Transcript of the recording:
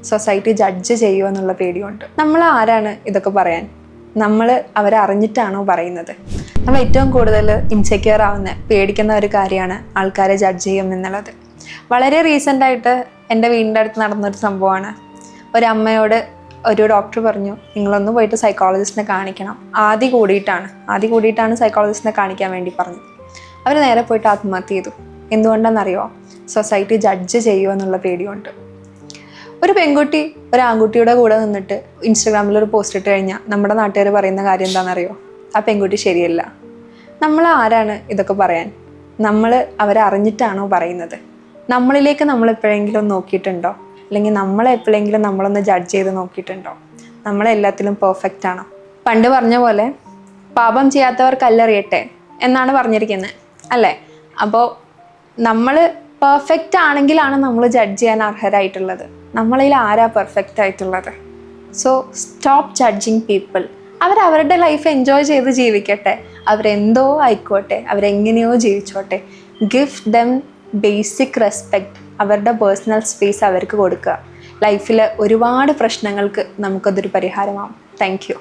Society judge ചെയ്യുമോ എന്നുള്ള പേടിയുണ്ട്. നമ്മൾ ആരാണ് ഇതൊക്കെ പറയാൻ? നമ്മൾ അവരെ അറിഞ്ഞിട്ടാണോ പറയുന്നത്? നമ്മൾ ഏറ്റവും കൂടുതൽ ഇൻസെക്യൂർ ആവുന്ന, പേടിക്കുന്ന ഒരു കാര്യമാണ് ആൾക്കാരെ ജഡ്ജ് ചെയ്യും എന്നുള്ളത്. വളരെ റീസെൻ്റായിട്ട് എൻ്റെ വീടിൻ്റെ അടുത്ത് നടന്നൊരു സംഭവമാണ്. ഒരു അമ്മയോട് ഒരു ഡോക്ടർ പറഞ്ഞു, നിങ്ങളൊന്ന് പോയിട്ട് സൈക്കോളജിസ്റ്റിനെ കാണിക്കണം. ആദ്യം കൂടിയിട്ടാണ് സൈക്കോളജിസ്റ്റിനെ കാണിക്കാൻ വേണ്ടി പറഞ്ഞു. അവർ നേരെ പോയിട്ട് ആത്മഹത്യ ചെയ്തു. എന്തുകൊണ്ടാണെന്നറിയോ? സൊസൈറ്റി ജഡ്ജ് ചെയ്യുമോ എന്നുള്ള പേടിയുണ്ട്. ഒരു പെൺകുട്ടി ഒരു ആൺകുട്ടിയുടെ കൂടെ നിന്നിട്ട് ഇൻസ്റ്റഗ്രാമിൽ ഒരു പോസ്റ്റ് ഇട്ട് കഴിഞ്ഞാൽ നമ്മുടെ നാട്ടുകാർ പറയുന്ന കാര്യം എന്താണെന്നറിയോ? ആ പെൺകുട്ടി ശരിയല്ല. നമ്മൾ ആരാണ് ഇതൊക്കെ പറയാൻ? നമ്മൾ അവരെ അറിഞ്ഞിട്ടാണോ പറയുന്നത്? നമ്മളിലേക്ക് നമ്മൾ എപ്പോഴെങ്കിലും നോക്കിയിട്ടുണ്ടോ? അല്ലെങ്കിൽ നമ്മളെ എപ്പോഴെങ്കിലും നമ്മളൊന്ന് ജഡ്ജ് ചെയ്ത് നോക്കിയിട്ടുണ്ടോ? നമ്മളെല്ലാത്തിലും പെർഫെക്റ്റ് ആണോ? പണ്ട് പറഞ്ഞ പോലെ പാപം ചെയ്യാത്തവർ കല്ലെറിയട്ടെ എന്നാണ് പറഞ്ഞിരിക്കുന്നത്, അല്ലേ? അപ്പോൾ നമ്മൾ പെർഫെക്റ്റ് ആണെങ്കിലാണ് നമ്മൾ ജഡ്ജ് ചെയ്യാൻ അർഹരായിട്ടുള്ളത്. നമ്മളിൽ ആരാ പെർഫെക്റ്റ് ആയിട്ടുള്ളത്? So stop judging people. അവരവരുടെ ലൈഫ് എൻജോയ് ചെയ്ത് ജീവിക്കട്ടെ. അവരെന്തോ ആയിക്കോട്ടെ, അവരെങ്ങനെയോ ജീവിച്ചോട്ടെ. Give them basic respect. അവരുടെ പേഴ്സണൽ സ്പേസ് അവർക്ക് കൊടുക്കുക. ലൈഫിൽ ഒരുപാട് പ്രശ്നങ്ങൾക്ക് നമുക്കതൊരു പരിഹാരമാവും. Thank you.